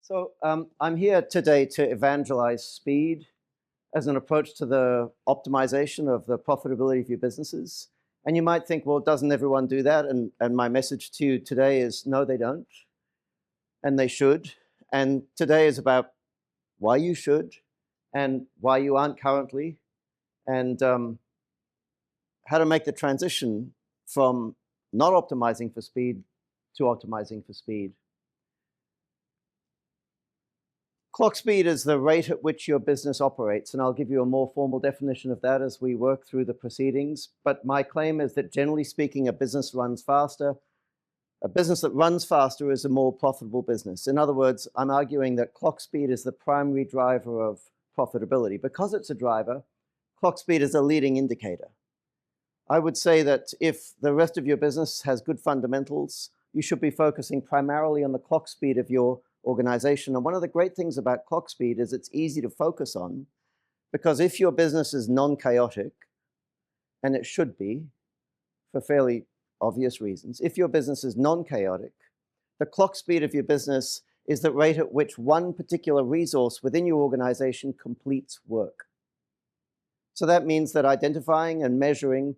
So I'm here today to evangelize speed as an approach to the optimization of the profitability of your businesses. And you might think, well, doesn't everyone do that? And my message to you today is no, they don't, and they should. And today is about why you should and why you aren't currently, and how to make the transition from not optimizing for speed to optimizing for speed. Clock speed is the rate at which your business operates, and I'll give you a more formal definition of that as we work through the proceedings. But my claim is that generally speaking, a business runs faster. A business that runs faster is a more profitable business. In other words, I'm arguing that clock speed is the primary driver of profitability. Because it's a driver, clock speed is a leading indicator. I would say that if the rest of your business has good fundamentals, you should be focusing primarily on the clock speed of your organization. And one of the great things about clock speed is it's easy to focus on, because if your business is non-chaotic, and it should be for fairly obvious reasons, if your business is non-chaotic, the clock speed of your business is the rate at which one particular resource within your organization completes work. So that means that identifying and measuring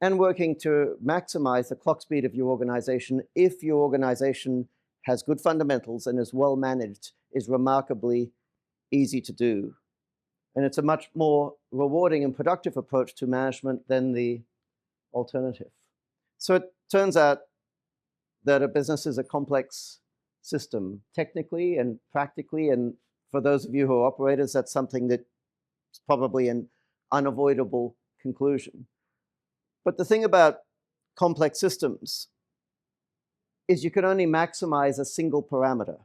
and working to maximize the clock speed of your organization, if your organization has good fundamentals and is well managed, is remarkably easy to do. And it's a much more rewarding and productive approach to management than the alternative. So it turns out that a business is a complex system, technically and practically, and for those of you who are operators, that's something that's probably an unavoidable conclusion. But the thing about complex systems is you can only maximize a single parameter.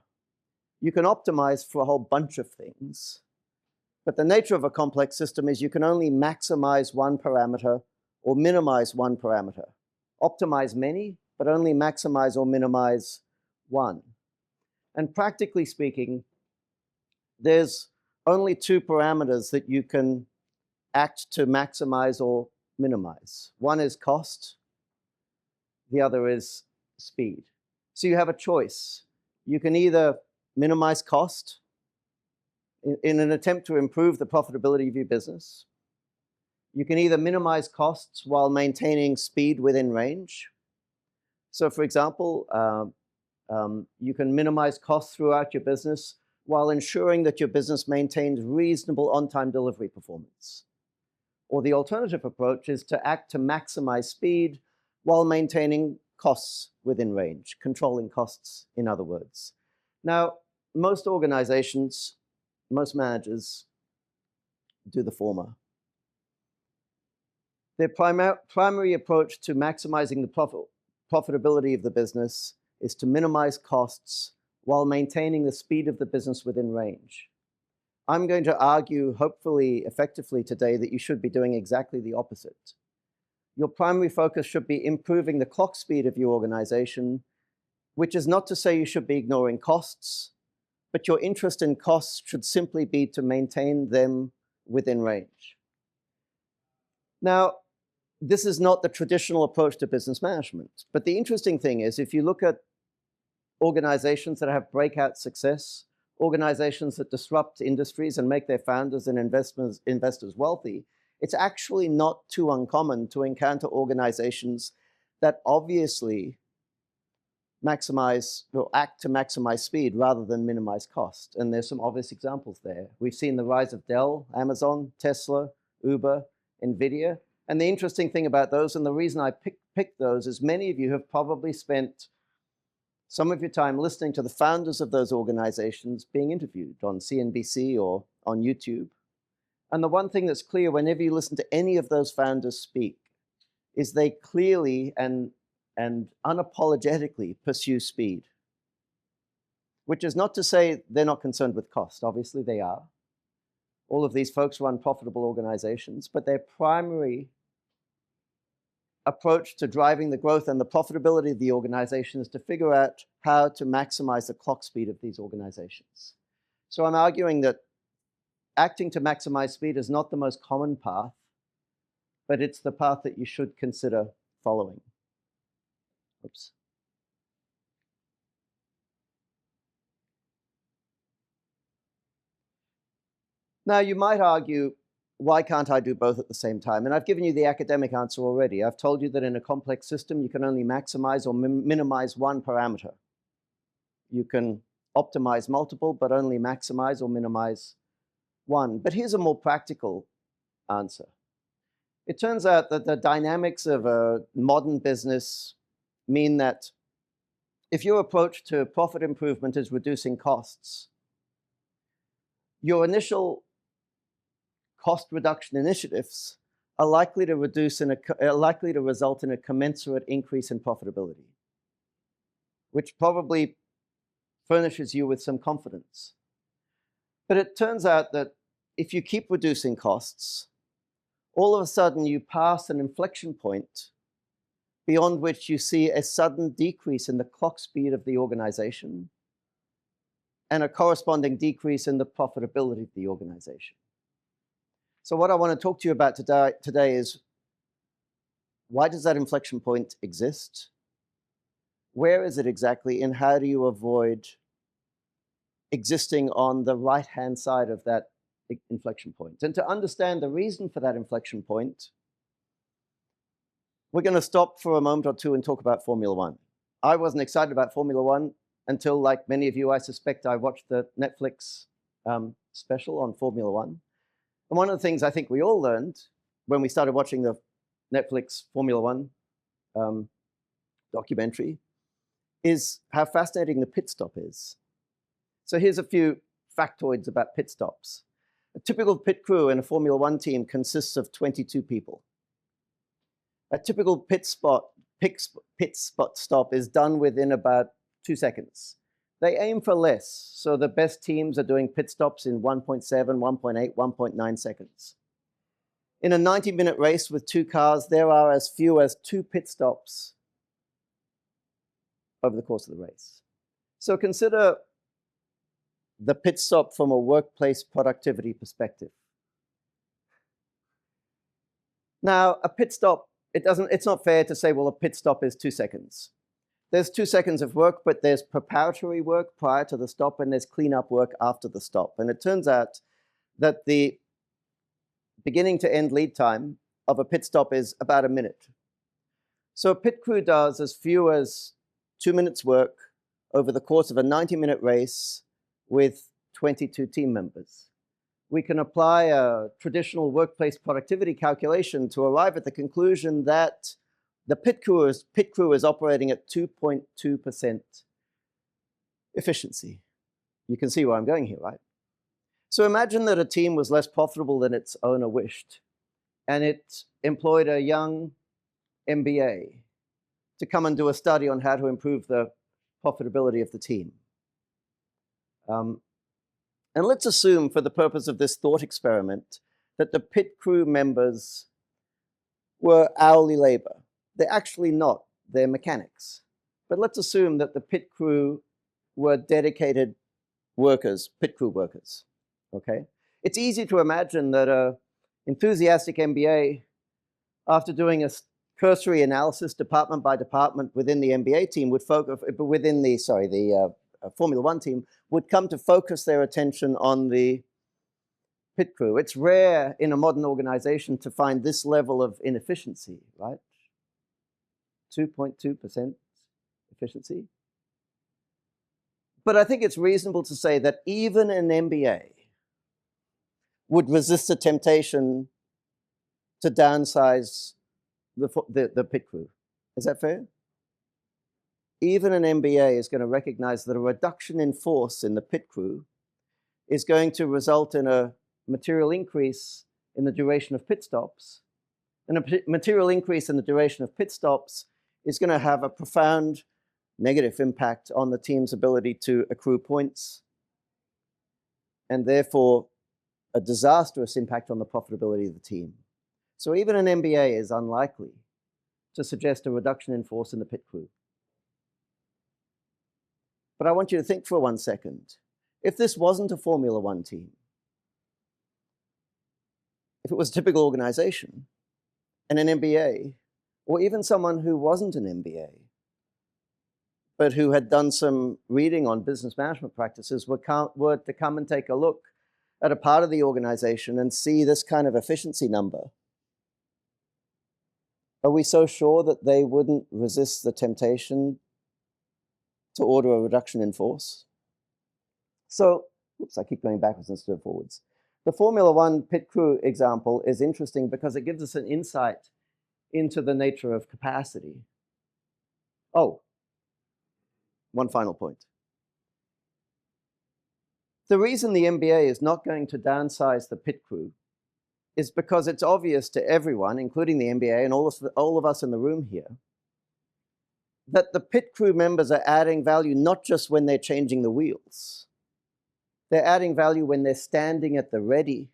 You can optimize for a whole bunch of things, but the nature of a complex system is you can only maximize one parameter or minimize one parameter. Optimize many, but only maximize or minimize one. And practically speaking, there's only two parameters that you can act to maximize or minimize. One is cost, the other is speed. So you have a choice. You can either minimize cost in an attempt to improve the profitability of your business. You can either minimize costs while maintaining speed within range. So for example, you can minimize costs throughout your business while ensuring that your business maintains reasonable on-time delivery performance. Or the alternative approach is to act to maximize speed while maintaining costs within range, controlling costs, in other words. Now, most organizations, most managers do the former. Their primary approach to maximizing the profitability of the business is to minimize costs while maintaining the speed of the business within range. I'm going to argue, hopefully effectively today, that you should be doing exactly the opposite. Your primary focus should be improving the clock speed of your organization, which is not to say you should be ignoring costs, but your interest in costs should simply be to maintain them within range. Now, this is not the traditional approach to business management, but the interesting thing is, if you look at organizations that have breakout success, organizations that disrupt industries and make their founders and investors wealthy, it's actually not too uncommon to encounter organizations that obviously maximize or act to maximize speed rather than minimize cost. And there's some obvious examples there. We've seen the rise of Dell, Amazon, Tesla, Uber, NVIDIA. And the interesting thing about those, and the reason I picked those, is many of you have probably spent some of your time listening to the founders of those organizations being interviewed on CNBC or on YouTube. And the one thing that's clear whenever you listen to any of those founders speak is they clearly and unapologetically pursue speed, which is not to say they're not concerned with cost. Obviously they are. All of these folks run profitable organizations, but their primary approach to driving the growth and the profitability of the organization is to figure out how to maximize the clock speed of these organizations. So I'm arguing that acting to maximize speed is not the most common path, but it's the path that you should consider following. Oops. Now, you might argue, why can't I do both at the same time? And I've given you the academic answer already. I've told you that in a complex system, you can only maximize or minimize one parameter. You can optimize multiple, but only maximize or minimize one. But here's a more practical answer. It turns out that the dynamics of a modern business mean that if your approach to profit improvement is reducing costs, your initial cost reduction initiatives are likely to result in a commensurate increase in profitability, which probably furnishes you with some confidence. But it turns out that if you keep reducing costs, all of a sudden you pass an inflection point beyond which you see a sudden decrease in the clock speed of the organization and a corresponding decrease in the profitability of the organization. So what I want to talk to you about today is, why does that inflection point exist? Where is it exactly, and how do you avoid existing on the right-hand side of that inflection point? And to understand the reason for that inflection point, we're going to stop for a moment or two and talk about Formula One. I wasn't excited about Formula One until, like many of you, I suspect, I watched the Netflix special on Formula One. And one of the things I think we all learned when we started watching the Netflix Formula One documentary is how fascinating the pit stop is. So here's a few factoids about pit stops. A typical pit crew in a Formula One team consists of 22 people. A typical pit stop is done within about 2 seconds. They aim for less, so the best teams are doing pit stops in 1.7, 1.8, 1.9 seconds. In a 90-minute race with 2 cars, there are as few as 2 pit stops over the course of the race. So consider the pit stop from a workplace productivity perspective. Now, a pit stop, it's not fair to say, well, a pit stop is 2 seconds. There's 2 seconds of work, but there's preparatory work prior to the stop, and there's cleanup work after the stop. And it turns out that the beginning to end lead time of a pit stop is about a minute. So a pit crew does as few as 2 minutes work over the course of a 90-minute race with 22 team members. We can apply a traditional workplace productivity calculation to arrive at the conclusion that the pit crew is operating at 2.2% efficiency. You can see where I'm going here, right? So imagine that a team was less profitable than its owner wished, and it employed a young MBA to come and do a study on how to improve the profitability of the team. And let's assume, for the purpose of this thought experiment, that the pit crew members were hourly labor. They're actually not. They're mechanics. But let's assume that the pit crew were dedicated workers, pit crew workers. Okay? It's easy to imagine that an enthusiastic MBA, after doing a cursory analysis department by department within the MBA team, would focus within the Formula One team, would come to focus their attention on the pit crew. It's rare in a modern organization to find this level of inefficiency, right? 2.2% efficiency. But I think it's reasonable to say that even an MBA would resist the temptation to downsize the pit crew. Is that fair? Even an MBA is going to recognize that a reduction in force in the pit crew is going to result in a material increase in the duration of pit stops. And a material increase in the duration of pit stops is going to have a profound negative impact on the team's ability to accrue points, and therefore a disastrous impact on the profitability of the team. So even an MBA is unlikely to suggest a reduction in force in the pit crew. But I want you to think for 1 second. If this wasn't a Formula One team, if it was a typical organization, and an MBA, or even someone who wasn't an MBA, but who had done some reading on business management practices, were to come and take a look at a part of the organization and see this kind of efficiency number, are we so sure that they wouldn't resist the temptation to order a reduction in force? So, oops, I keep going backwards instead of forwards. The Formula One pit crew example is interesting because it gives us an insight into the nature of capacity. Oh, one final point. The reason the MBA is not going to downsize the pit crew is because it's obvious to everyone, including the MBA and all of us in the room here, that the pit crew members are adding value not just when they're changing the wheels. They're adding value when they're standing at the ready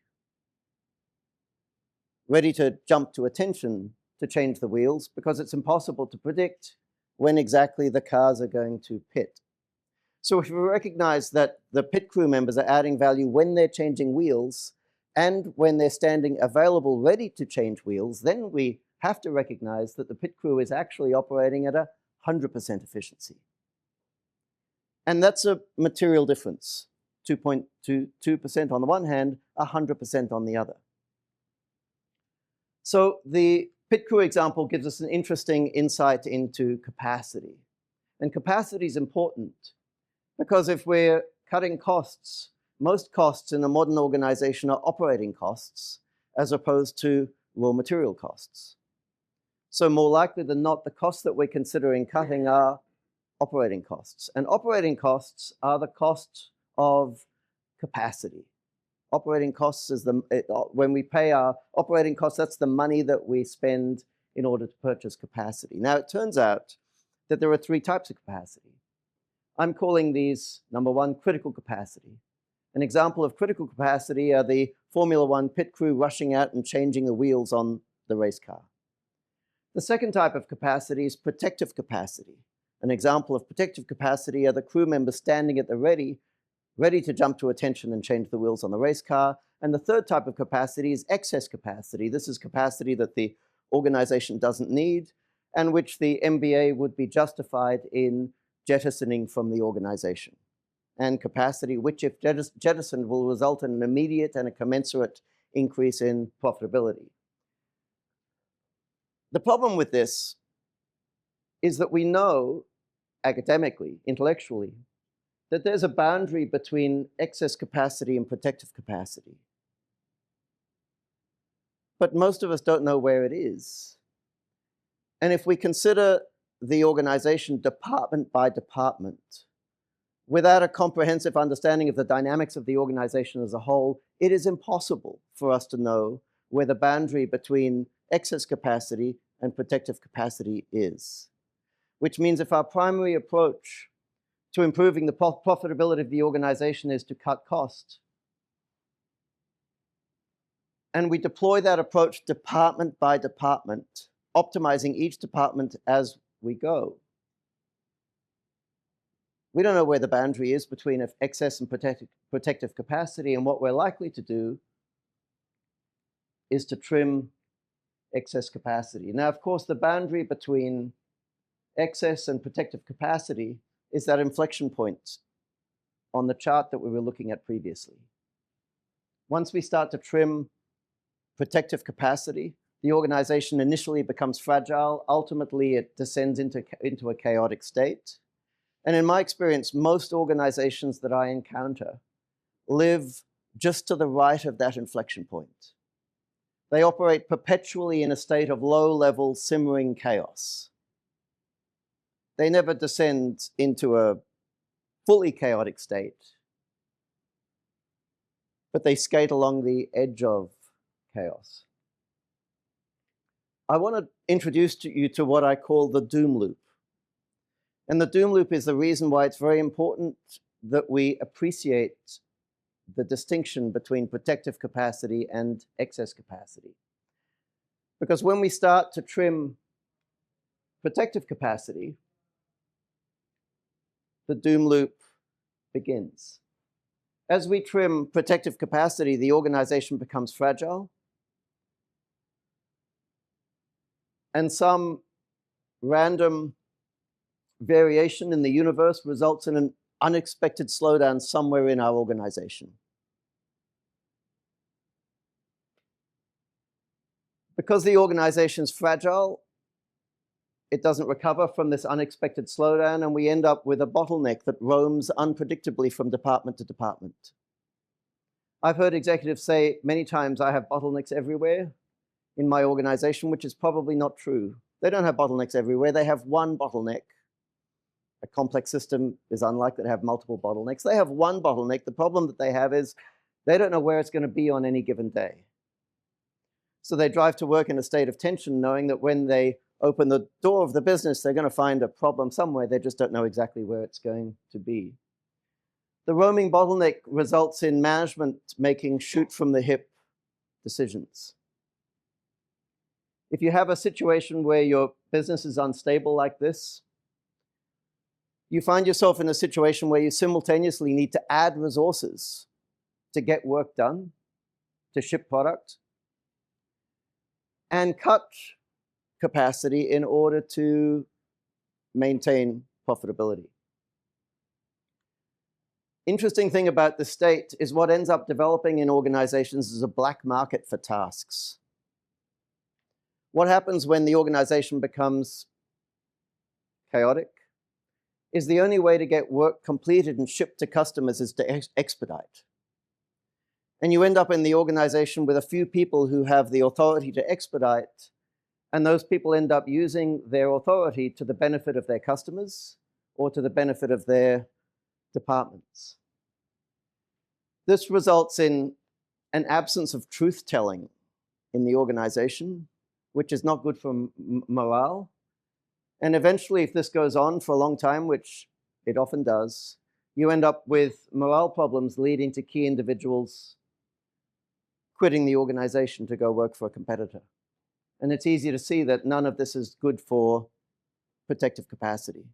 to jump to attention to change the wheels, because it's impossible to predict when exactly the cars are going to pit. So if we recognize that the pit crew members are adding value when they're changing wheels and when they're standing available ready to change wheels, then we have to recognize that the pit crew is actually operating at 100% efficiency. And that's a material difference, 2.22% on the one hand, 100% on the other. So the pit crew example gives us an interesting insight into capacity. And capacity is important because if we're cutting costs, most costs in a modern organization are operating costs as opposed to raw material costs. So more likely than not, the costs that we're considering cutting are operating costs. And operating costs are the cost of capacity. Operating costs is when we pay our operating costs, that's the money that we spend in order to purchase capacity. Now, it turns out that there are three types of capacity. I'm calling these, number one, critical capacity. An example of critical capacity are the Formula One pit crew rushing out and changing the wheels on the race car. The second type of capacity is protective capacity. An example of protective capacity are the crew members standing at the ready to jump to attention and change the wheels on the race car. And the third type of capacity is excess capacity. This is capacity that the organization doesn't need and which the MBA would be justified in jettisoning from the organization. And capacity which, if jettisoned, will result in an immediate and a commensurate increase in profitability. The problem with this is that we know academically, intellectually, that there's a boundary between excess capacity and protective capacity. But most of us don't know where it is. And if we consider the organization department by department, without a comprehensive understanding of the dynamics of the organization as a whole, it is impossible for us to know where the boundary between excess capacity and protective capacity is. Which means if our primary approach to improving the profitability of the organization is to cut costs, and we deploy that approach department by department, optimizing each department as we go, we don't know where the boundary is between excess and protective capacity, and what we're likely to do is to trim excess capacity. Now, of course, the boundary between excess and protective capacity is that inflection point on the chart that we were looking at previously. Once we start to trim protective capacity, the organization initially becomes fragile. Ultimately, it descends into a chaotic state. And in my experience, most organizations that I encounter live just to the right of that inflection point. They operate perpetually in a state of low-level simmering chaos. They never descend into a fully chaotic state, but they skate along the edge of chaos. I want to introduce you to what I call the doom loop. And the doom loop is the reason why it's very important that we appreciate the distinction between protective capacity and excess capacity. Because when we start to trim protective capacity, the doom loop begins. As we trim protective capacity, the organization becomes fragile, and some random variation in the universe results in an unexpected slowdown somewhere in our organization. Because the organization is fragile, it doesn't recover from this unexpected slowdown, and we end up with a bottleneck that roams unpredictably from department to department. I've heard executives say many times, I have bottlenecks everywhere in my organization, which is probably not true. They don't have bottlenecks everywhere. They have one bottleneck. A complex system is unlikely to have multiple bottlenecks. They have one bottleneck. The problem that they have is they don't know where it's going to be on any given day. So they drive to work in a state of tension, knowing that when they open the door of the business, they're going to find a problem somewhere. They just don't know exactly where it's going to be. The roaming bottleneck results in management making shoot-from-the-hip decisions. If you have a situation where your business is unstable like this, you find yourself in a situation where you simultaneously need to add resources to get work done, to ship product, and cut capacity in order to maintain profitability. Interesting thing about the state is what ends up developing in organizations is a black market for tasks. What happens when the organization becomes chaotic is the only way to get work completed and shipped to customers is to expedite. And you end up in the organization with a few people who have the authority to expedite, and those people end up using their authority to the benefit of their customers or to the benefit of their departments. This results in an absence of truth-telling in the organization, which is not good for morale. And eventually, if this goes on for a long time, which it often does, you end up with morale problems leading to key individuals quitting the organization to go work for a competitor. And it's easy to see that none of this is good for protective capacity.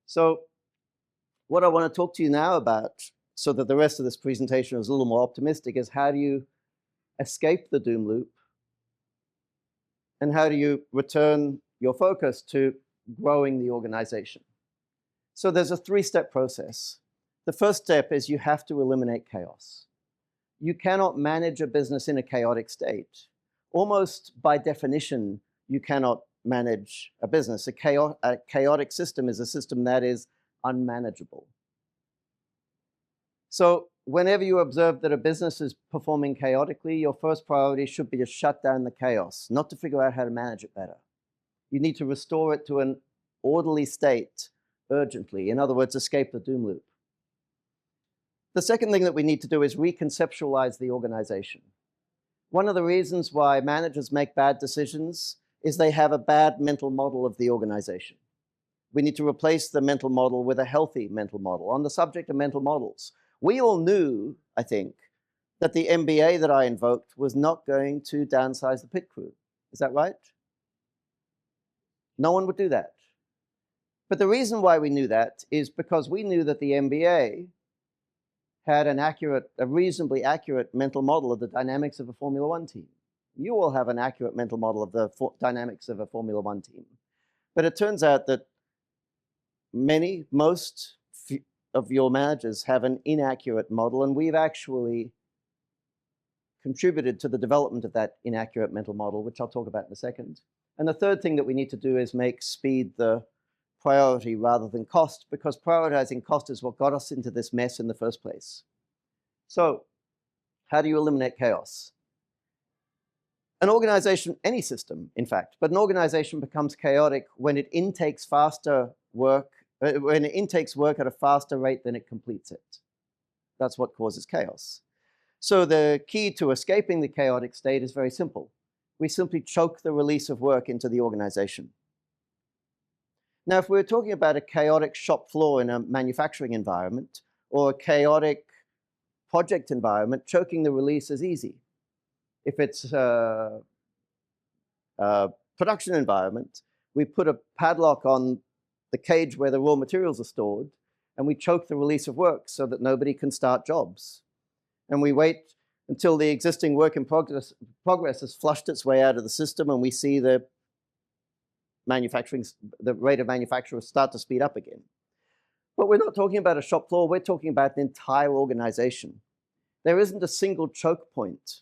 So what I want to talk to you now about, so that the rest of this presentation is a little more optimistic, is how do you escape the doom loop? And how do you return your focus to growing the organization? So there's a three-step process. The first step is you have to eliminate chaos. You cannot manage a business in a chaotic state. Almost by definition, you cannot manage a business. A chaotic system is a system that is unmanageable. So whenever you observe that a business is performing chaotically, your first priority should be to shut down the chaos, not to figure out how to manage it better. You need to restore it to an orderly state urgently. In other words, escape the doom loop. The second thing that we need to do is reconceptualize the organization. One of the reasons why managers make bad decisions is they have a bad mental model of the organization. We need to replace the mental model with a healthy mental model. On the subject of mental models, we all knew, I think, that the MBA that I invoked was not going to downsize the pit crew. Is that right? No one would do that. But the reason why we knew that is because we knew that the MBA had a reasonably accurate mental model of the dynamics of a Formula One team. You all have an accurate mental model of the dynamics of a Formula One team. But it turns out that most of your managers have an inaccurate model, and we've actually contributed to the development of that inaccurate mental model, which I'll talk about in a second. And the third thing that we need to do is make speed the priority rather than cost, because prioritizing cost is what got us into this mess in the first place. So how do you eliminate chaos? An organization, any system, in fact, but an organization becomes chaotic when it intakes work at a faster rate than it completes it. That's what causes chaos. So the key to escaping the chaotic state is very simple. We simply choke the release of work into the organization. Now, if we're talking about a chaotic shop floor in a manufacturing environment or a chaotic project environment, choking the release is easy. If it's a production environment, we put a padlock on the cage where the raw materials are stored, and we choke the release of work so that nobody can start jobs. And we wait until the existing work in progress has flushed its way out of the system, and we see the rate of manufacture start to speed up again. But we're not talking about a shop floor, we're talking about the entire organization. There isn't a single choke point.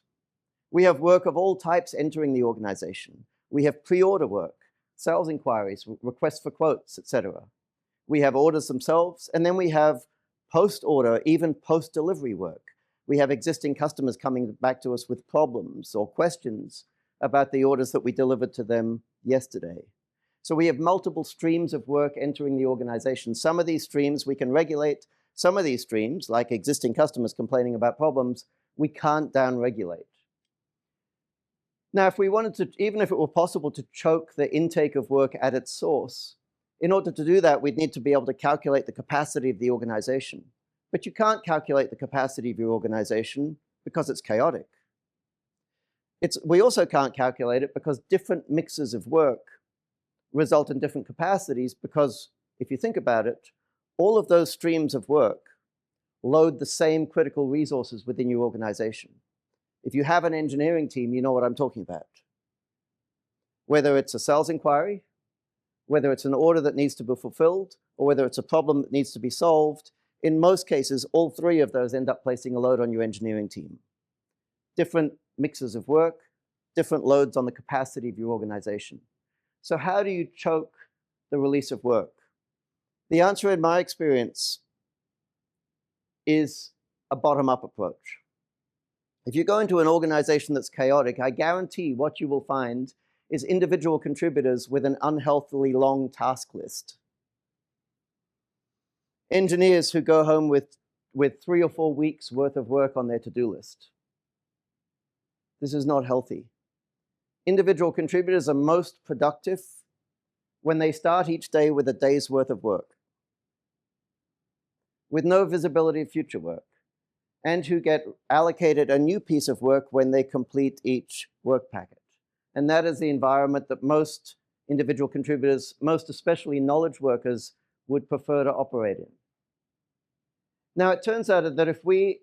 We have work of all types entering the organization. We have pre-order work, sales inquiries, requests for quotes, etc. We have orders themselves, and then we have post-order, even post-delivery work. We have existing customers coming back to us with problems or questions about the orders that we delivered to them yesterday. So we have multiple streams of work entering the organization. Some of these streams we can regulate. Some of these streams, like existing customers complaining about problems, we can't down-regulate. Now, if we wanted to, even if it were possible to choke the intake of work at its source, in order to do that, we'd need to be able to calculate the capacity of the organization. But you can't calculate the capacity of your organization because it's chaotic. We also can't calculate it because different mixes of work result in different capacities, because if you think about it, all of those streams of work load the same critical resources within your organization. If you have an engineering team, you know what I'm talking about. Whether it's a sales inquiry, whether it's an order that needs to be fulfilled, or whether it's a problem that needs to be solved, in most cases, all three of those end up placing a load on your engineering team. Different mixes of work, different loads on the capacity of your organization. So how do you choke the release of work? The answer, in my experience, is a bottom-up approach. If you go into an organization that's chaotic, I guarantee what you will find is individual contributors with an unhealthily long task list. Engineers who go home with 3 or 4 weeks worth of work on their to-do list. This is not healthy. Individual contributors are most productive when they start each day with a day's worth of work, with no visibility of future work, and who get allocated a new piece of work when they complete each work packet. And that is the environment that most individual contributors, most especially knowledge workers, would prefer to operate in. Now, it turns out that if we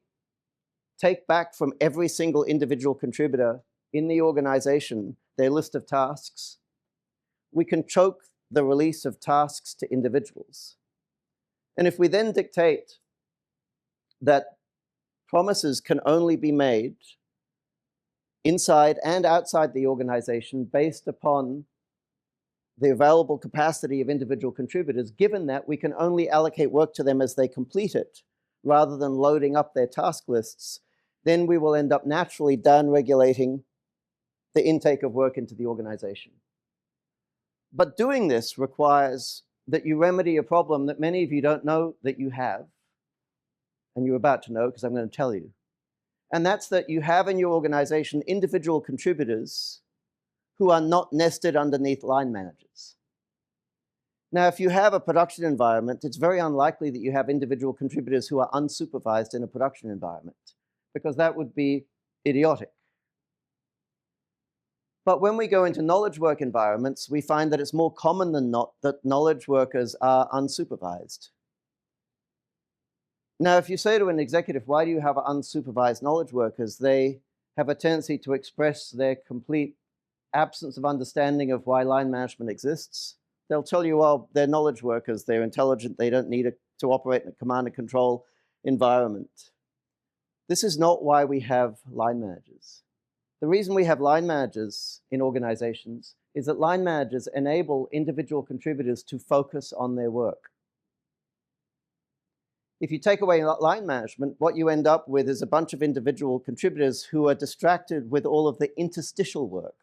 take back from every single individual contributor in the organization their list of tasks, we can choke the release of tasks to individuals. And if we then dictate that promises can only be made inside and outside the organization based upon the available capacity of individual contributors, given that we can only allocate work to them as they complete it, rather than loading up their task lists, then we will end up naturally down-regulating the intake of work into the organization. But doing this requires that you remedy a problem that many of you don't know that you have, and you're about to know because I'm going to tell you. And that's that you have in your organization individual contributors who are not nested underneath line managers. Now, if you have a production environment, it's very unlikely that you have individual contributors who are unsupervised in a production environment, because that would be idiotic. But when we go into knowledge work environments, we find that it's more common than not that knowledge workers are unsupervised. Now, if you say to an executive, why do you have unsupervised knowledge workers? They have a tendency to express their complete absence of understanding of why line management exists. They'll tell you, well, they're knowledge workers, they're intelligent, they don't need to operate in a command and control environment. This is not why we have line managers. The reason we have line managers in organizations is that line managers enable individual contributors to focus on their work. If you take away line management, what you end up with is a bunch of individual contributors who are distracted with all of the interstitial work,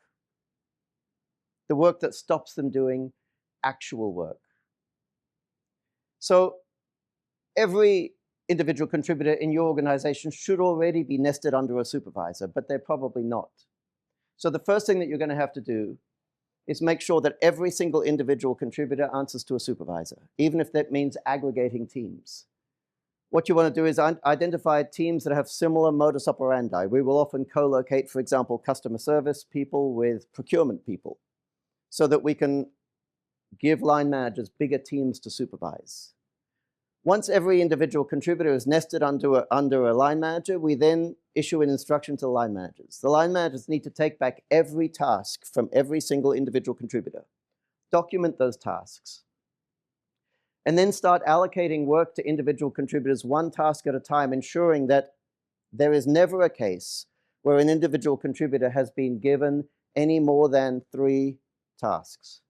the work that stops them doing actual work. So every individual contributor in your organization should already be nested under a supervisor, but they're probably not. So the first thing that you're going to have to do is make sure that every single individual contributor answers to a supervisor, even if that means aggregating teams. What you want to do is identify teams that have similar modus operandi. We will often co-locate, for example, customer service people with procurement people, so that we can give line managers bigger teams to supervise. Once every individual contributor is nested under a line manager, we then issue an instruction to the line managers. The line managers need to take back every task from every single individual contributor, document those tasks, and then start allocating work to individual contributors one task at a time, ensuring that there is never a case where an individual contributor has been given any more than 3 tasks.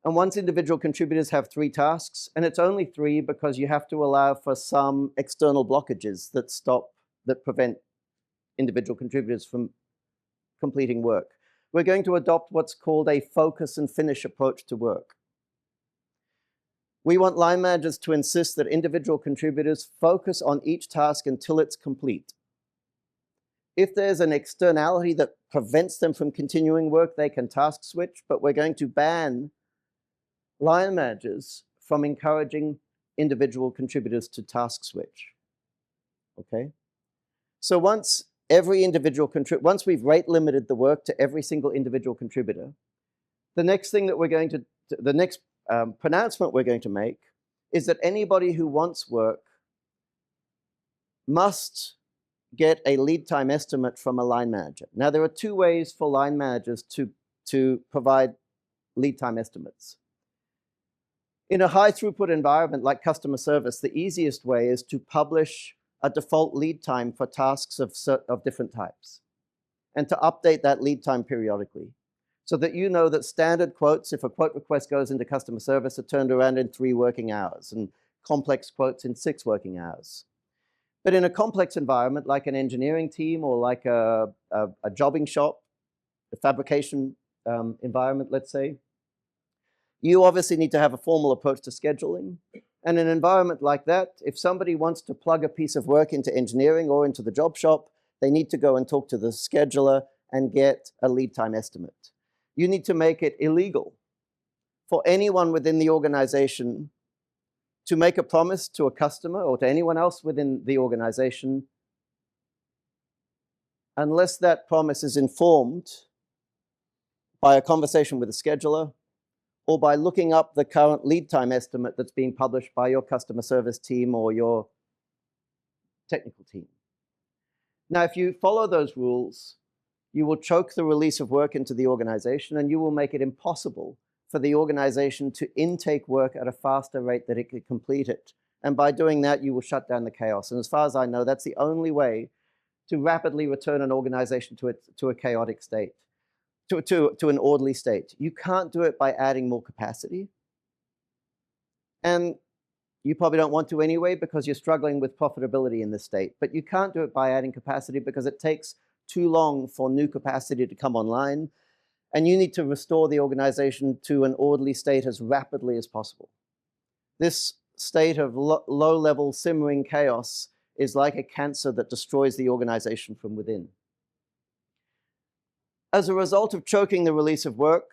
And once individual contributors have 3 tasks, and it's only 3 because you have to allow for some external blockages that prevent individual contributors from completing work, we're going to adopt what's called a focus and finish approach to work. We want line managers to insist that individual contributors focus on each task until it's complete. If there's an externality that prevents them from continuing work, they can task switch, but we're going to ban line managers from encouraging individual contributors to task switch. Okay? So once we've rate limited the work to every single individual contributor, the next pronouncement we're going to make is that anybody who wants work must get a lead time estimate from a line manager. Now, there are 2 ways for line managers to provide lead time estimates. In a high throughput environment like customer service, the easiest way is to publish a default lead time for tasks of different types and to update that lead time periodically so that you know that standard quotes, if a quote request goes into customer service, are turned around in 3 working hours and complex quotes in 6 working hours. But in a complex environment like an engineering team or like a jobbing shop, a fabrication environment, let's say, you obviously need to have a formal approach to scheduling. And in an environment like that, if somebody wants to plug a piece of work into engineering or into the job shop, they need to go and talk to the scheduler and get a lead time estimate. You need to make it illegal for anyone within the organization to make a promise to a customer or to anyone else within the organization unless that promise is informed by a conversation with a scheduler or by looking up the current lead time estimate that's being published by your customer service team or your technical team. Now, if you follow those rules, you will choke the release of work into the organization, and you will make it impossible for the organization to intake work at a faster rate that it could complete it. And by doing that, you will shut down the chaos. And as far as I know, that's the only way to rapidly return an organization to a chaotic state. To an orderly state. You can't do it by adding more capacity. And you probably don't want to anyway because you're struggling with profitability in this state. But you can't do it by adding capacity because it takes too long for new capacity to come online. And you need to restore the organization to an orderly state as rapidly as possible. This state of low-level simmering chaos is like a cancer that destroys the organization from within. As a result of choking the release of work,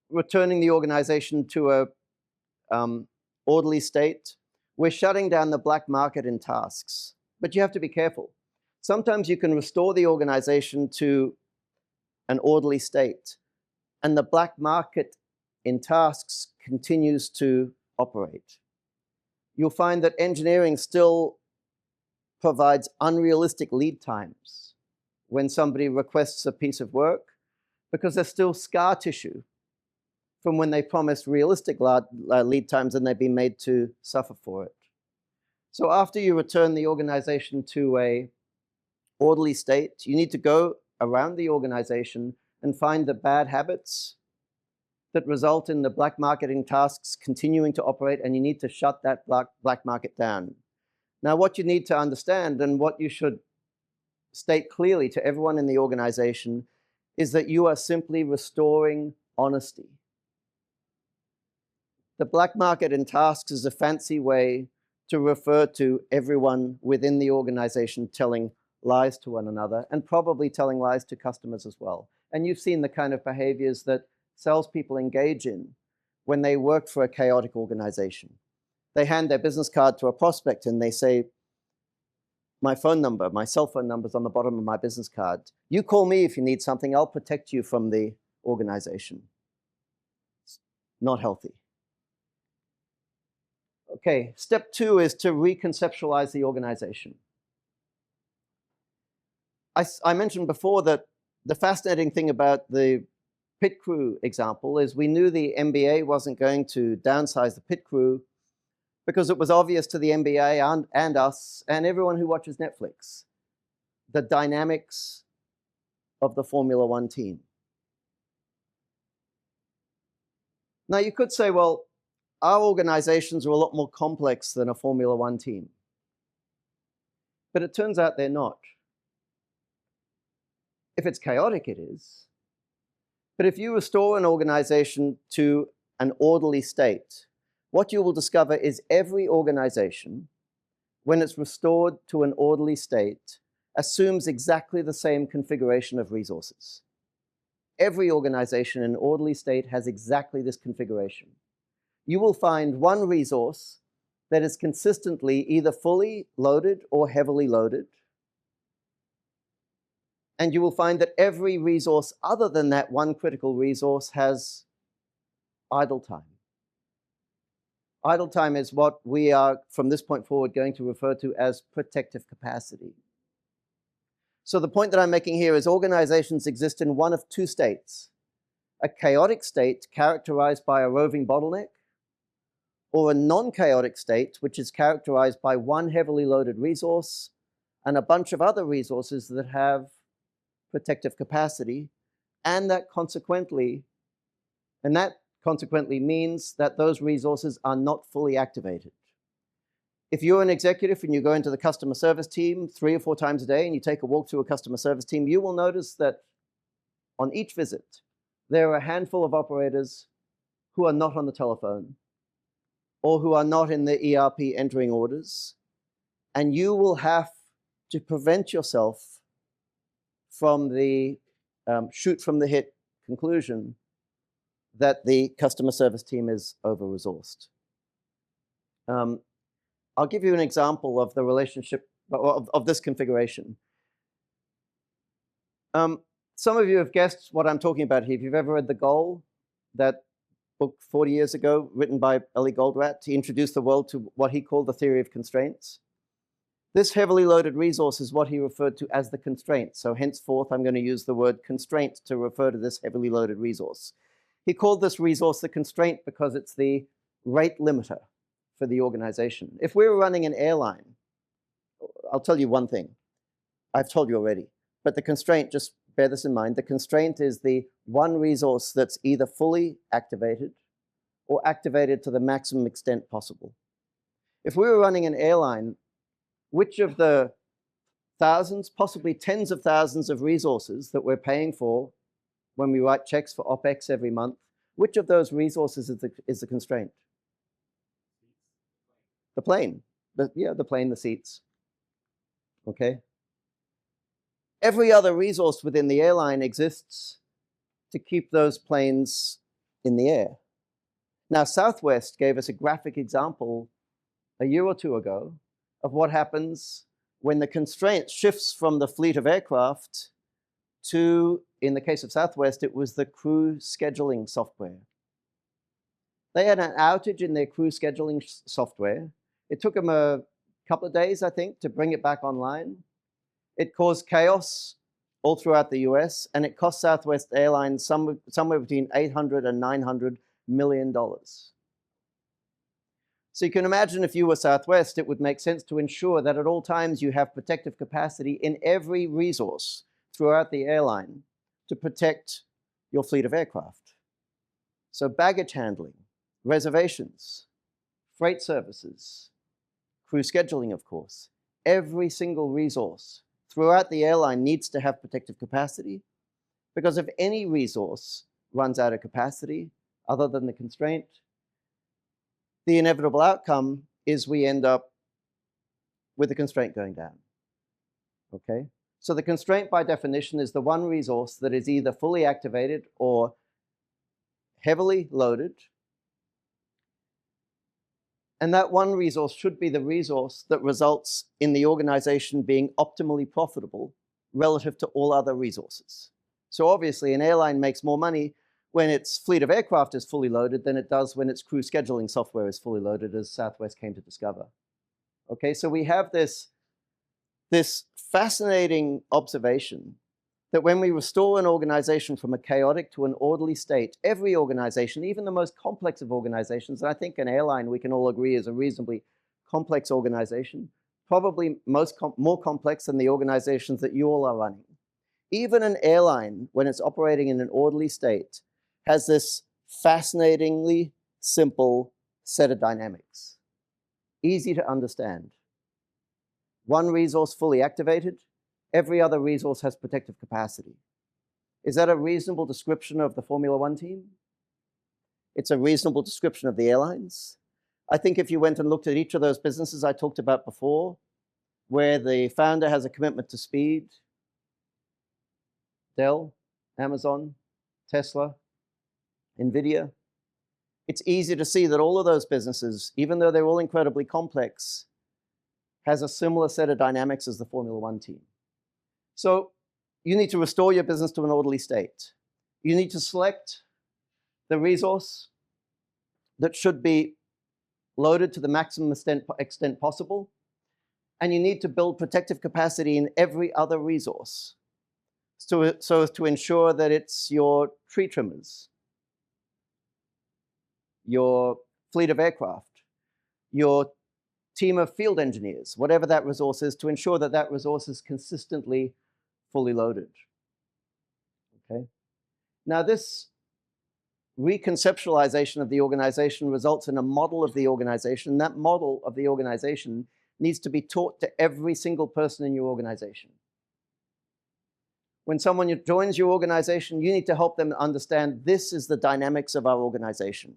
returning the organization to a orderly state, we're shutting down the black market in tasks. But you have to be careful. Sometimes you can restore the organization to an orderly state, and the black market in tasks continues to operate. You'll find that engineering still provides unrealistic lead times when somebody requests a piece of work, because there's still scar tissue from when they promised realistic lead times and they've been made to suffer for it. So after you return the organization to an orderly state, you need to go around the organization and find the bad habits that result in the black marketing tasks continuing to operate, and you need to shut that black market down. Now, what you need to understand and what you should state clearly to everyone in the organization is that you are simply restoring honesty. The black market in tasks is a fancy way to refer to everyone within the organization telling lies to one another and probably telling lies to customers as well. And you've seen the kind of behaviors that salespeople engage in when they work for a chaotic organization. They hand their business card to a prospect and they say, my phone number, my cell phone number is on the bottom of my business card. You call me if you need something, I'll protect you from the organization. It's not healthy. Okay, step 2 is to reconceptualize the organization. I mentioned before that the fascinating thing about the pit crew example is we knew the MBA wasn't going to downsize the pit crew because it was obvious to the MBA and us and everyone who watches Netflix, the dynamics of the Formula One team. Now, you could say, well, our organizations are a lot more complex than a Formula One team. But it turns out they're not. If it's chaotic, it is. But if you restore an organization to an orderly state, what you will discover is every organization, when it's restored to an orderly state, assumes exactly the same configuration of resources. Every organization in an orderly state has exactly this configuration. You will find one resource that is consistently either fully loaded or heavily loaded. And you will find that every resource other than that one critical resource has idle time. Idle time is what we are, from this point forward, going to refer to as protective capacity. So the point that I'm making here is organizations exist in one of two states: a chaotic state characterized by a roving bottleneck, or a non-chaotic state which is characterized by one heavily loaded resource and a bunch of other resources that have protective capacity, and that consequently means that those resources are not fully activated. If you're an executive and you go into the customer service team 3 or 4 times a day and you take a walk through a customer service team, you will notice that on each visit, there are a handful of operators who are not on the telephone or who are not in the ERP entering orders, and you will have to prevent yourself from the shoot from the hip conclusion that the customer service team is over-resourced. I'll give you an example of the relationship of this configuration. Some of you have guessed what I'm talking about here. If you've ever read The Goal, that book 40 years ago, written by Eli Goldratt, he introduced the world to what he called the theory of constraints. This heavily loaded resource is what he referred to as the constraint. So henceforth, I'm going to use the word constraint to refer to this heavily loaded resource. He called this resource the constraint because it's the rate limiter for the organization. If we were running an airline, I'll tell you one thing. I've told you already. But the constraint, just bear this in mind, the constraint is the one resource that's either fully activated or activated to the maximum extent possible. If we were running an airline, which of the thousands, possibly tens of thousands of resources that we're paying for when we write checks for OPEX every month, which of those resources is the constraint? The plane. The plane, the seats. Okay? Every other resource within the airline exists to keep those planes in the air. Now, Southwest gave us a graphic example a year or two ago of what happens when the constraint shifts from the fleet of aircraft to, in the case of Southwest, it was the crew scheduling software. They had an outage in their crew scheduling software. It took them a couple of days, I think, to bring it back online. It caused chaos all throughout the US, and it cost Southwest Airlines somewhere between $800 and $900 million. So you can imagine if you were Southwest, it would make sense to ensure that at all times you have protective capacity in every resource throughout the airline to protect your fleet of aircraft. So baggage handling, reservations, freight services, crew scheduling, of course. Every single resource throughout the airline needs to have protective capacity, because if any resource runs out of capacity, other than the constraint, the inevitable outcome is we end up with the constraint going down. Okay? So the constraint, by definition, is the one resource that is either fully activated or heavily loaded. And that one resource should be the resource that results in the organization being optimally profitable relative to all other resources. So obviously, an airline makes more money when its fleet of aircraft is fully loaded than it does when its crew scheduling software is fully loaded, as Southwest came to discover. Okay, so we have this fascinating observation that when we restore an organization from a chaotic to an orderly state, every organization, even the most complex of organizations, and I think an airline we can all agree is a reasonably complex organization, probably more complex than the organizations that you all are running. Even an airline, when it's operating in an orderly state, has this fascinatingly simple set of dynamics. Easy to understand. One resource fully activated, every other resource has protective capacity. Is that a reasonable description of the Formula One team? It's a reasonable description of the airlines. I think if you went and looked at each of those businesses I talked about before, where the founder has a commitment to speed, Dell, Amazon, Tesla, NVIDIA, it's easy to see that all of those businesses, even though they're all incredibly complex, has a similar set of dynamics as the Formula One team. So you need to restore your business to an orderly state. You need to select the resource that should be loaded to the maximum extent possible, and you need to build protective capacity in every other resource so as to ensure that it's your tree trimmers, your fleet of aircraft, your team of field engineers, whatever that resource is, to ensure that that resource is consistently fully loaded. Okay? Now, this reconceptualization of the organization results in a model of the organization. That model of the organization needs to be taught to every single person in your organization. When someone joins your organization, you need to help them understand this is the dynamics of our organization.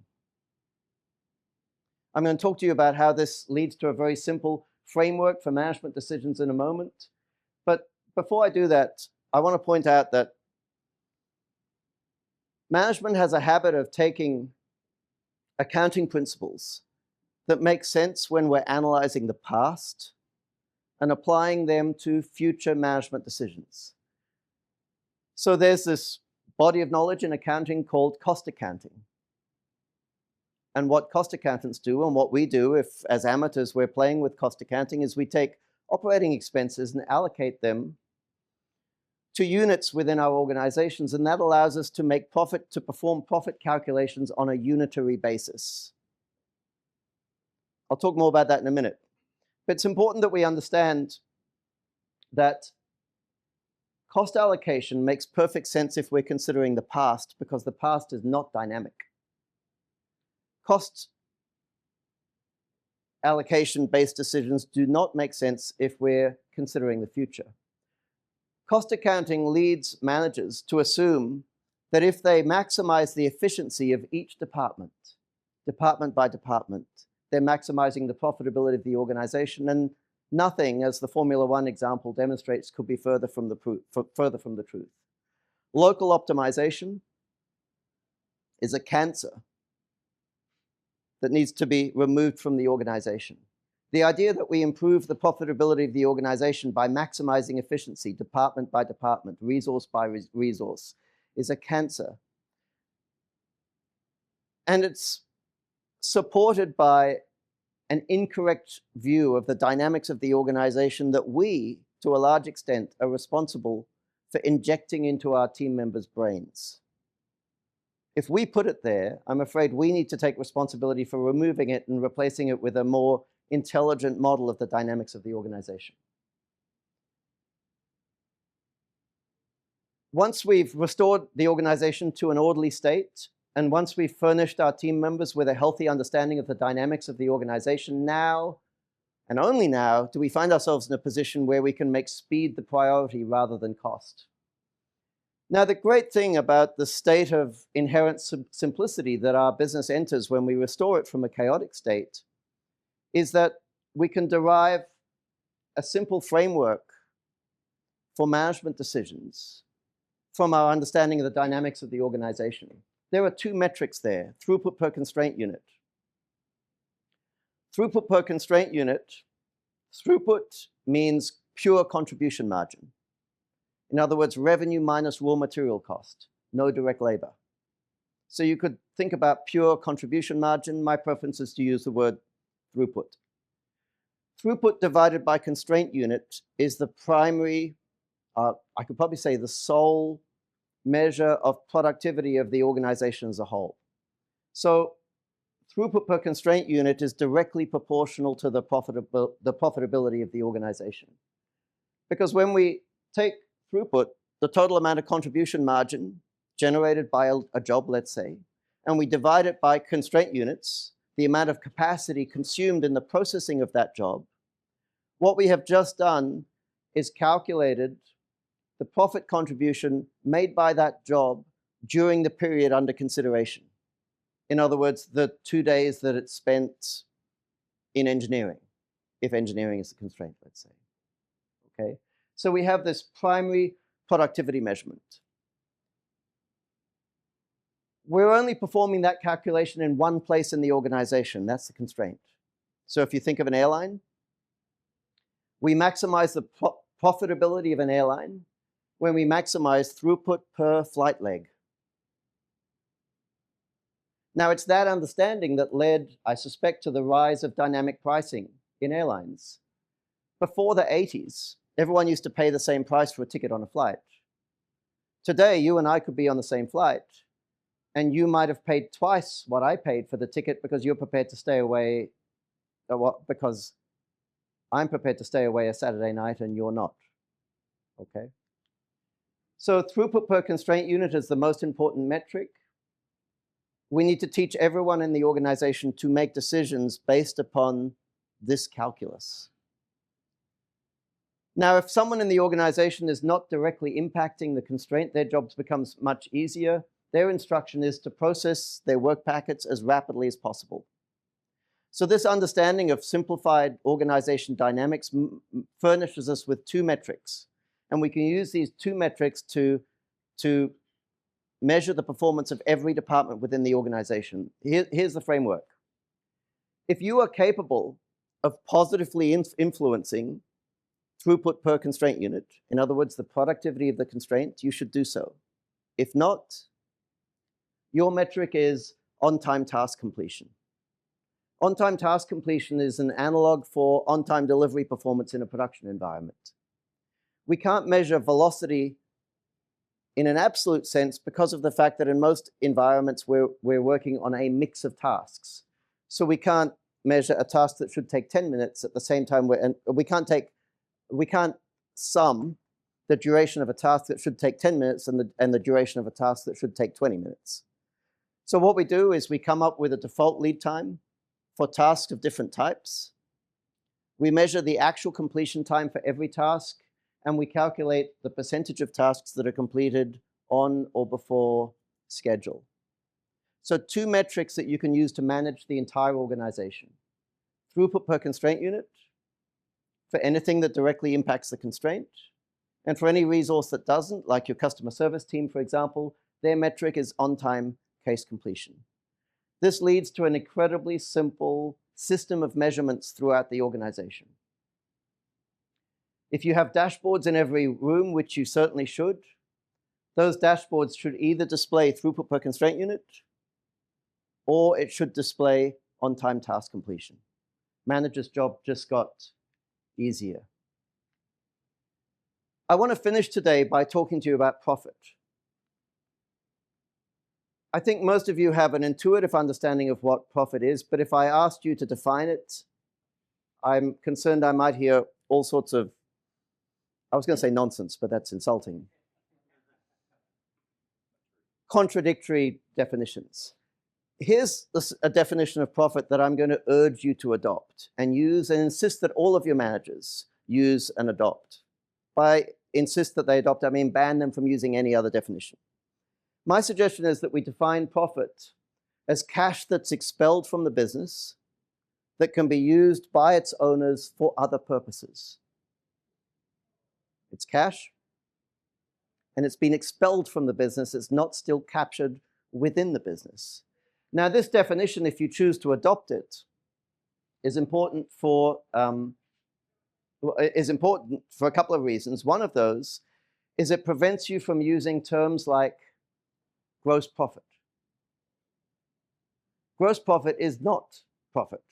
I'm going to talk to you about how this leads to a very simple framework for management decisions in a moment. But before I do that, I want to point out that management has a habit of taking accounting principles that make sense when we're analyzing the past and applying them to future management decisions. So there's this body of knowledge in accounting called cost accounting. And what cost accountants do, and what we do if as amateurs we're playing with cost accounting, is we take operating expenses and allocate them to units within our organizations, and that allows us to perform profit calculations on a unitary basis. I'll talk more about that in a minute. But it's important that we understand that cost allocation makes perfect sense if we're considering the past, because the past is not dynamic. Cost allocation-based decisions do not make sense if we're considering the future. Cost accounting leads managers to assume that if they maximize the efficiency of each department, department by department, they're maximizing the profitability of the organization, and nothing, as the Formula One example demonstrates, could be further from the truth. Local optimization is a cancer that needs to be removed from the organization. The idea that we improve the profitability of the organization by maximizing efficiency, department by department, resource by resource, is a cancer. And it's supported by an incorrect view of the dynamics of the organization that we, to a large extent, are responsible for injecting into our team members' brains. If we put it there, I'm afraid we need to take responsibility for removing it and replacing it with a more intelligent model of the dynamics of the organization. Once we've restored the organization to an orderly state, and once we've furnished our team members with a healthy understanding of the dynamics of the organization, now, and only now, do we find ourselves in a position where we can make speed the priority rather than cost. Now, the great thing about the state of inherent simplicity that our business enters when we restore it from a chaotic state is that we can derive a simple framework for management decisions from our understanding of the dynamics of the organization. There are two metrics there: throughput per constraint unit. Throughput per constraint unit, throughput means pure contribution margin. In other words, revenue minus raw material cost, no direct labor. So you could think about pure contribution margin. My preference is to use the word throughput. Throughput divided by constraint unit is the primary I could probably say the sole measure of productivity of the organization as a whole. So throughput per constraint unit is directly proportional to the profitability of the organization. Because when we take throughput, the total amount of contribution margin generated by a job, let's say, and we divide it by constraint units, the amount of capacity consumed in the processing of that job, what we have just done is calculated the profit contribution made by that job during the period under consideration. In other words, the 2 days that it's spent in engineering, if engineering is the constraint, let's say. Okay? So we have this primary productivity measurement. We're only performing that calculation in one place in the organization. That's the constraint. So if you think of an airline, we maximize the profitability of an airline when we maximize throughput per flight leg. Now, it's that understanding that led, I suspect, to the rise of dynamic pricing in airlines. Before the 80s, everyone used to pay the same price for a ticket on a flight. Today, you and I could be on the same flight, and you might have paid twice what I paid for the ticket because you're prepared to stay away, because I'm prepared to stay away a Saturday night and you're not. Okay? So throughput per constraint unit is the most important metric. We need to teach everyone in the organization to make decisions based upon this calculus. Now, if someone in the organization is not directly impacting the constraint, their jobs becomes much easier. Their instruction is to process their work packets as rapidly as possible. So this understanding of simplified organization dynamics furnishes us with two metrics. And we can use these two metrics to measure the performance of every department within the organization. Here's the framework. If you are capable of positively influencing throughput per constraint unit, in other words, the productivity of the constraint, you should do so. If not, your metric is on-time task completion. On-time task completion is an analog for on-time delivery performance in a production environment. We can't measure velocity in an absolute sense because of the fact that in most environments we're working on a mix of tasks. So we can't measure a task that should take 10 minutes at the same time, and we can't sum the duration of a task that should take 10 minutes and the duration of a task that should take 20 minutes. So what we do is we come up with a default lead time for tasks of different types. We measure the actual completion time for every task, and we calculate the percentage of tasks that are completed on or before schedule. So two metrics that you can use to manage the entire organization. Throughput per constraint unit, for anything that directly impacts the constraint, and for any resource that doesn't, like your customer service team, for example, their metric is on-time case completion. This leads to an incredibly simple system of measurements throughout the organization. If you have dashboards in every room, which you certainly should, those dashboards should either display throughput per constraint unit, or it should display on-time task completion. Manager's job just got easier. I want to finish today by talking to you about profit. I think most of you have an intuitive understanding of what profit is, but if I asked you to define it, I'm concerned I might hear all sorts of, I was going to say nonsense, but that's insulting, contradictory definitions. Here's a definition of profit that I'm going to urge you to adopt and use, and insist that all of your managers use and adopt. By insist that they adopt, I mean ban them from using any other definition. My suggestion is that we define profit as cash that's expelled from the business that can be used by its owners for other purposes. It's cash, and it's been expelled from the business. It's not still captured within the business. Now, this definition, if you choose to adopt it, is important for a couple of reasons. One of those is it prevents you from using terms like gross profit. Gross profit is not profit,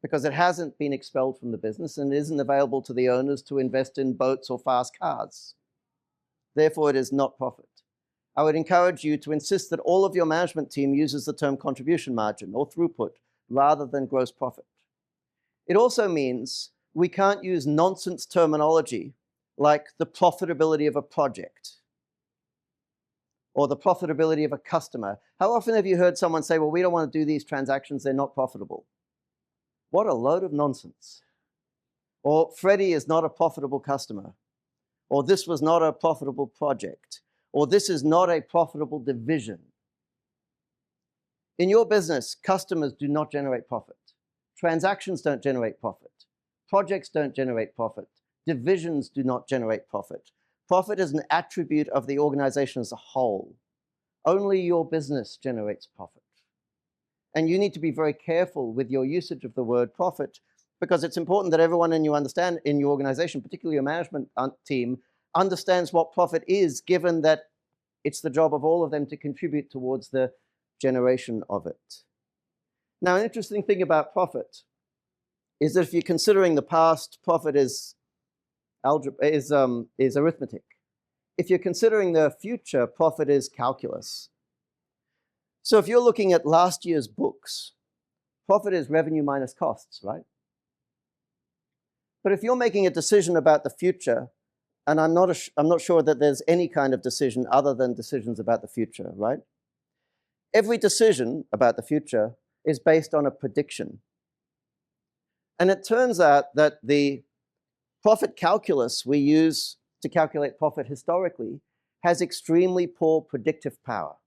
because it hasn't been expelled from the business and isn't available to the owners to invest in boats or fast cars. Therefore, it is not profit. I would encourage you to insist that all of your management team uses the term contribution margin or throughput rather than gross profit. It also means we can't use nonsense terminology like the profitability of a project or the profitability of a customer. How often have you heard someone say, well, we don't want to do these transactions, they're not profitable? What a load of nonsense. Or Freddie is not a profitable customer. Or this was not a profitable project. Or this is not a profitable division. In your business, customers do not generate profit. Transactions don't generate profit. Projects don't generate profit. Divisions do not generate profit. Profit is an attribute of the organization as a whole. Only your business generates profit. And you need to be very careful with your usage of the word profit, because it's important that everyone in your organization, particularly your management team, understands what profit is, given that it's the job of all of them to contribute towards the generation of it. Now, an interesting thing about profit is that if you're considering the past, profit is arithmetic. If you're considering the future, profit is calculus. So if you're looking at last year's books, profit is revenue minus costs, right? But if you're making a decision about the future, and I'm not sure that there's any kind of decision other than decisions about the future, right? Every decision about the future is based on a prediction. And it turns out that the profit calculus we use to calculate profit historically has extremely poor predictive power.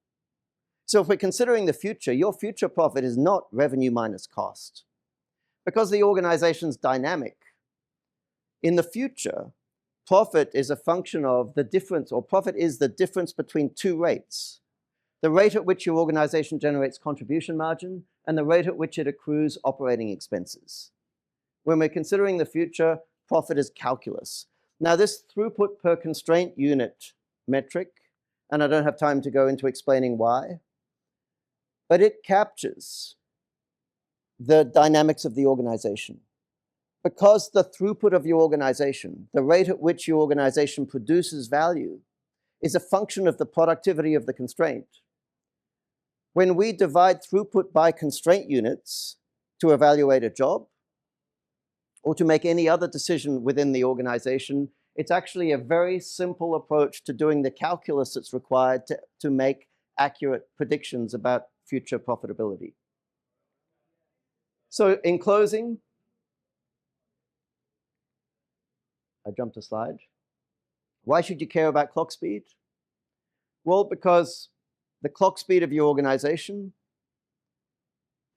So if we're considering the future, your future profit is not revenue minus cost. Because the organization's dynamic, in the future, profit is a function of the difference, or profit is the difference between two rates. The rate at which your organization generates contribution margin and the rate at which it accrues operating expenses. When we're considering the future, profit is calculus. Now, this throughput per constraint unit metric, and I don't have time to go into explaining why, but it captures the dynamics of the organization. Because the throughput of your organization, the rate at which your organization produces value, is a function of the productivity of the constraint. When we divide throughput by constraint units to evaluate a job or to make any other decision within the organization, it's actually a very simple approach to doing the calculus that's required to make accurate predictions about future profitability. So in closing, I jumped a slide. Why should you care about clock speed? Well, because the clock speed of your organization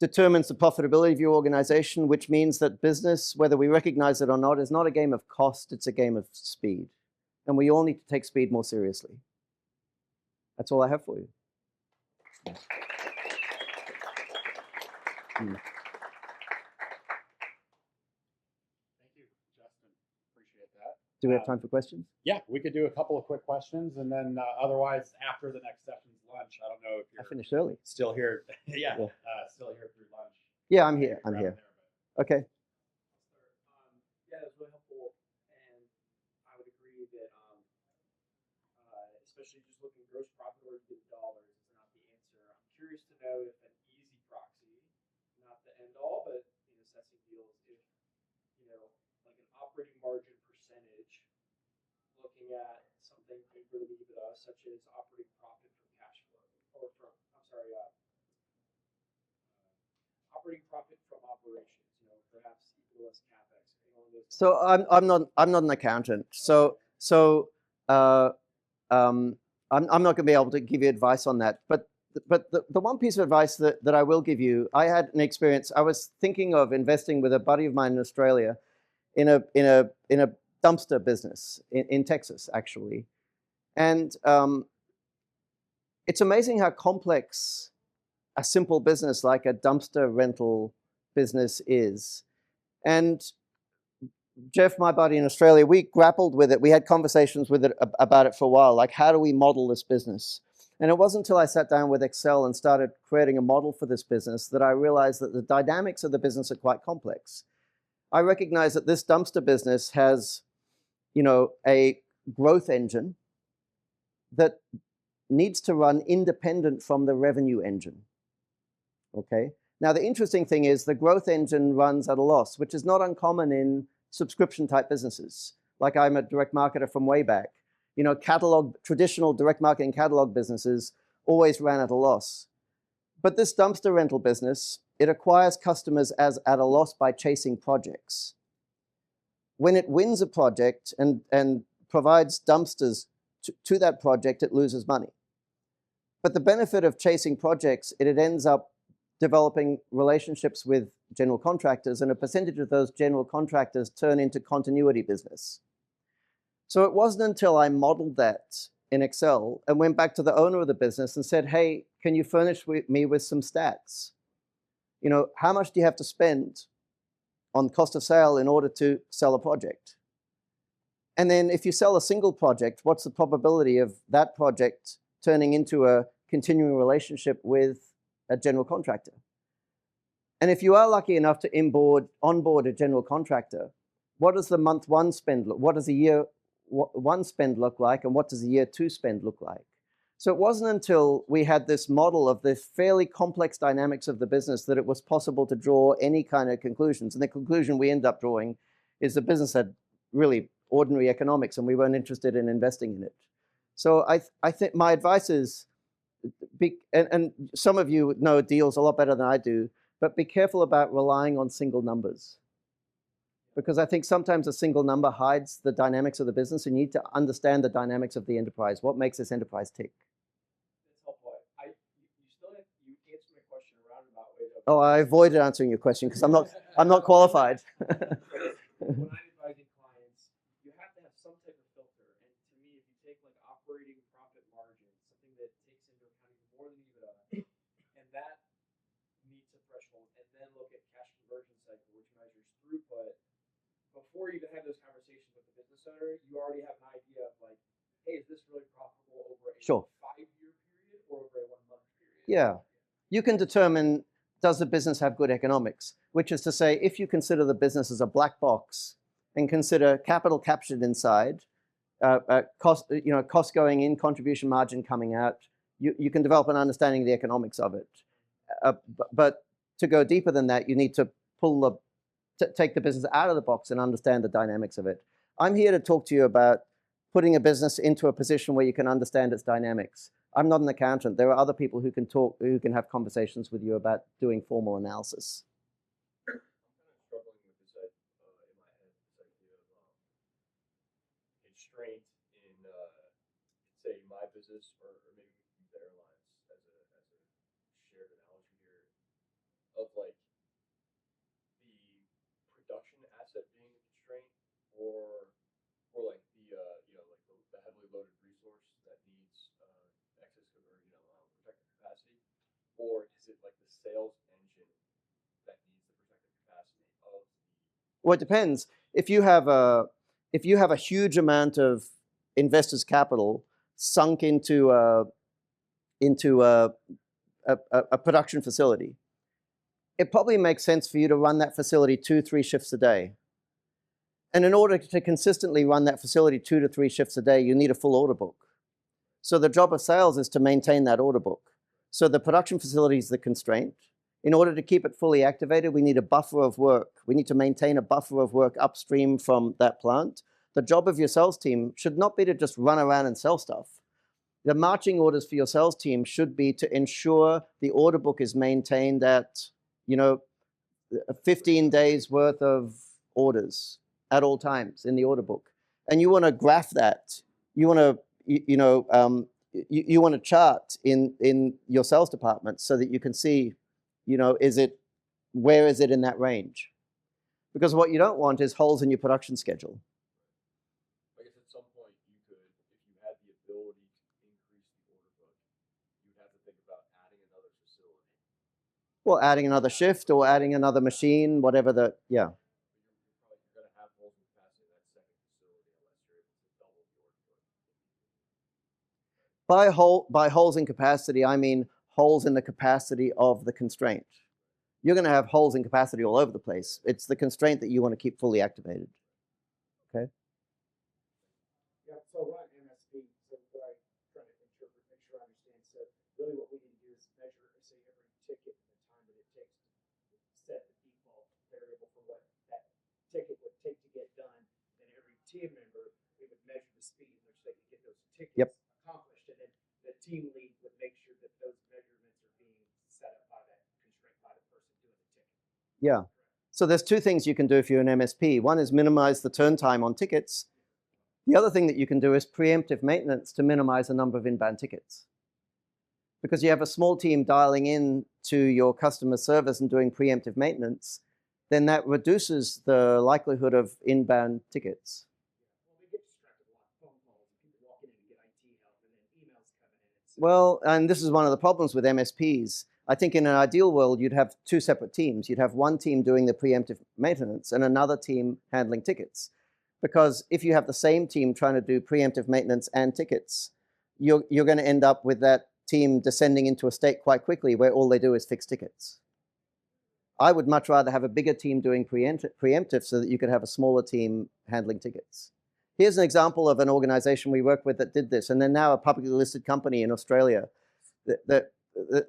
determines the profitability of your organization, which means that business, whether we recognize it or not, is not a game of cost, it's a game of speed. And we all need to take speed more seriously. That's all I have for you. Thank you, Justin. Appreciate that. Do we have time for questions? Yeah, we could do a couple of quick questions, and then otherwise, after the next session's lunch, I don't know if you're I finished early. still here. Yeah. Still here through lunch. Yeah, I'm here. I'm here. Okay. Yeah, that's really helpful, and I would agree that, especially just looking at gross profit or even dollars is not the answer. I'm curious to know if an easy proxy, not the end all, but in assessing deals, if like an operating margin percentage, looking at something bigger than EBITDA, such as operating profit from cash flow, or from operating profit from operations. Perhaps EBITDA less capex. So I'm not an accountant. So I'm not going to be able to give you advice on that. But the one piece of advice that I will give you, I had an experience. I was thinking of investing with a buddy of mine in Australia in a dumpster business in Texas, actually. And it's amazing how complex a simple business like a dumpster rental business is. And Jeff, my buddy in Australia, we grappled with it. We had conversations with it about it for a while, like how do we model this business? And it wasn't until I sat down with Excel and started creating a model for this business that I realized that the dynamics of the business are quite complex. I recognize that this dumpster business has, a growth engine that needs to run independent from the revenue engine. Okay. Now, the interesting thing is the growth engine runs at a loss, which is not uncommon in subscription type businesses. Like I'm a direct marketer from way back. Traditional direct marketing catalog businesses always ran at a loss. But this dumpster rental business, it acquires customers at a loss by chasing projects. When it wins a project and provides dumpsters to that project, it loses money. But the benefit of chasing projects, it ends up developing relationships with general contractors, and a percentage of those general contractors turn into continuity business. So it wasn't until I modeled that in Excel and went back to the owner of the business and said, hey, can you furnish me with some stats? How much do you have to spend on cost of sale in order to sell a project? And then if you sell a single project, what's the probability of that project turning into a continuing relationship with a general contractor? And if you are lucky enough to onboard a general contractor, what does the month one spend look? What does the year one spend look like, and what does the year two spend look like? So it wasn't until we had this model of the fairly complex dynamics of the business that it was possible to draw any kind of conclusions. And the conclusion we end up drawing is the business had really ordinary economics, and we weren't interested in investing in it. So I think my advice is, and some of you know deals a lot better than I do, but be careful about relying on single numbers. Because I think sometimes a single number hides the dynamics of the business, and you need to understand the dynamics of the enterprise. What makes this enterprise tick? That's helpful. You answered my question in a roundabout way. Oh, I avoided answering your question because I'm not qualified. When I'm advising clients, you have to have some type of filter. And to me, if you take like operating profit margin, something that takes into account even more than EBITDA, and that meets a threshold, and then look at cash conversion cycle, which measures throughput. Before you even have those conversations with the business owner, you already have an idea of like, hey, is this really profitable over a 5-year period or over a 1-month period? Yeah. You can determine, does the business have good economics? Which is to say, if you consider the business as a black box and consider capital captured inside, cost going in, contribution margin coming out, you can develop an understanding of the economics of it. But to go deeper than that, you need to take the business out of the box and understand the dynamics of it. I'm here to talk to you about putting a business into a position where you can understand its dynamics. I'm not an accountant. There are other people who can have conversations with you about doing formal analysis. I'm kind of struggling with this in my head, this idea of constraint in, say, my business, or maybe we can use the airlines as a shared analogy here, of like the production asset being a constraint, or like the the heavily loaded resource that needs excess protective capacity, or is it like the sales engine that needs the protective capacity of the? Well, it depends. If you have a huge amount of investors' capital sunk into a production facility, it probably makes sense for you to run that facility 2-3 shifts a day. And in order to consistently run that facility 2 to 3 shifts a day, you need a full order book. So the job of sales is to maintain that order book. So the production facility is the constraint. In order to keep it fully activated, we need a buffer of work. We need to maintain a buffer of work upstream from that plant. The job of your sales team should not be to just run around and sell stuff. The marching orders for your sales team should be to ensure the order book is maintained at, 15 days worth of orders at all times in the order book. And you want to graph that. You want to, you want to chart in your sales department so that you can see, where is it in that range? Because what you don't want is holes in your production schedule. I guess at some point you could, if you had the ability to increase the order book, you'd have to think about adding another facility. Well, adding another shift or adding another machine, whatever yeah. You're going to have holes in capacity in that second facility unless you're able to double the order book. By holes in capacity, I mean holes in the capacity of the constraint. You're going to have holes in capacity all over the place. It's the constraint that you want to keep fully activated. Okay? Yeah, so run MSP, so what I try to interpret, make sure I understand. So really what we need to do is measure, say, every ticket and the time that it takes to set the default variable for what that ticket would take to get done. Then every team member, we would measure the speed in which they could get those tickets accomplished. And then the team lead would make sure that those measurements are being set up by that constraint by the person doing the ticket. Yeah. So there's two things you can do if you're an MSP. One is minimize the turn time on tickets. The other thing that you can do is preemptive maintenance to minimize the number of inbound tickets. Because you have a small team dialing in to your customer service and doing preemptive maintenance, then that reduces the likelihood of inbound tickets. Well, we get distracted a lot of phone calls and people walking in to get IT help and then emails coming in. Well, and this is one of the problems with MSPs. I think in an ideal world, you'd have two separate teams. You'd have one team doing the preemptive maintenance and another team handling tickets. Because if you have the same team trying to do preemptive maintenance and tickets, you're going to end up with that team descending into a state quite quickly where all they do is fix tickets. I would much rather have a bigger team doing preemptive so that you could have a smaller team handling tickets. Here's an example of an organization we work with that did this, and they're now a publicly listed company in Australia.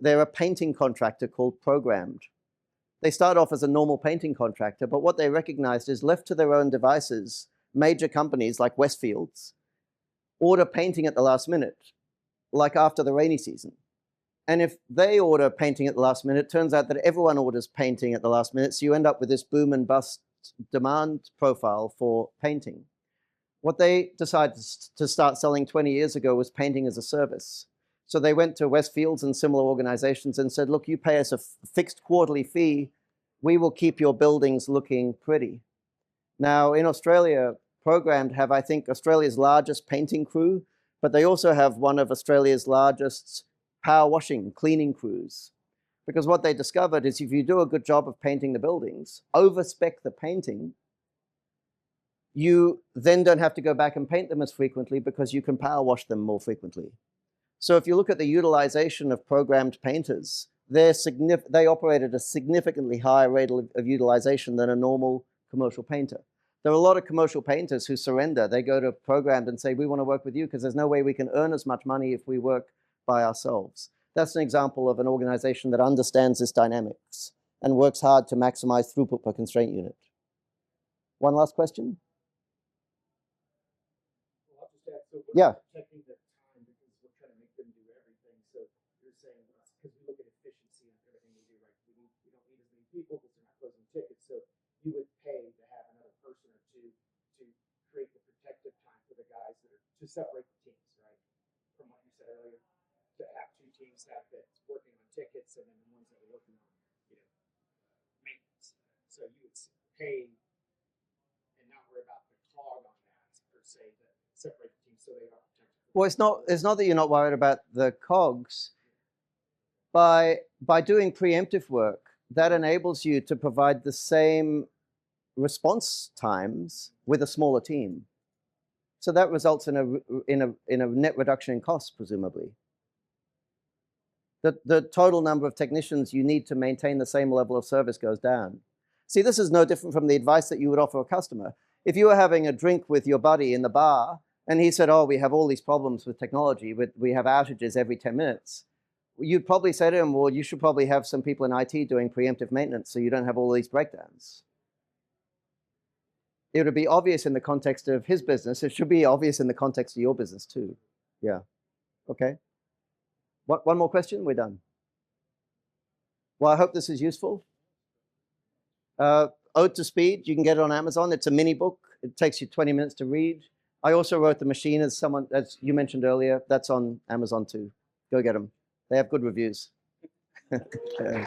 They're a painting contractor called Programmed. They start off as a normal painting contractor, but what they recognized is left to their own devices, major companies like Westfields order painting at the last minute, like after the rainy season. And if they order painting at the last minute, it turns out that everyone orders painting at the last minute, so you end up with this boom and bust demand profile for painting. What they decided to start selling 20 years ago was painting as a service. So they went to Westfields and similar organizations and said, look, you pay us a fixed quarterly fee, we will keep your buildings looking pretty. Now, in Australia, Programmed have, I think, Australia's largest painting crew, but they also have one of Australia's largest power washing, cleaning crews. Because what they discovered is if you do a good job of painting the buildings, overspec the painting, you then don't have to go back and paint them as frequently because you can power wash them more frequently. So if you look at the utilization of programmed painters, they operate at a significantly higher rate of utilization than a normal commercial painter. There are a lot of commercial painters who surrender. They go to Programmed and say, we want to work with you because there's no way we can earn as much money if we work by ourselves. That's an example of an organization that understands this dynamics and works hard to maximize throughput per constraint unit. One last question? Well, I'll just add, so Yeah. Protecting the time because we're trying to make them do everything. So you're saying, because we look at efficiency and everything we do, right? We don't need as many people because they're not closing tickets. So you would pay to have another person or two to create the protective time for the guys that are to separate the teams, right? From what you said earlier, to have two teams that's working on tickets and then the ones that are working on, maintenance. So you would pay and not worry about the clog on that per se, to separate the teams so they are protected. Well, it's not that you're not worried about the cogs. By doing preemptive work, that enables you to provide the same response times with a smaller team. So that results in a net reduction in costs, presumably. The total number of technicians you need to maintain the same level of service goes down. See, this is no different from the advice that you would offer a customer. If you were having a drink with your buddy in the bar, and he said, oh, we have all these problems with technology, we have outages every 10 minutes, you'd probably say to him, well, you should probably have some people in IT doing preemptive maintenance so you don't have all these breakdowns. It would be obvious in the context of his business. It should be obvious in the context of your business too. Yeah. Okay. One more question? We're done. Well, I hope this is useful. Ode to Speed, you can get it on Amazon. It's a mini book. It takes you 20 minutes to read. I also wrote The Machine, as you mentioned earlier. That's on Amazon too. Go get them. They have good reviews. Yeah.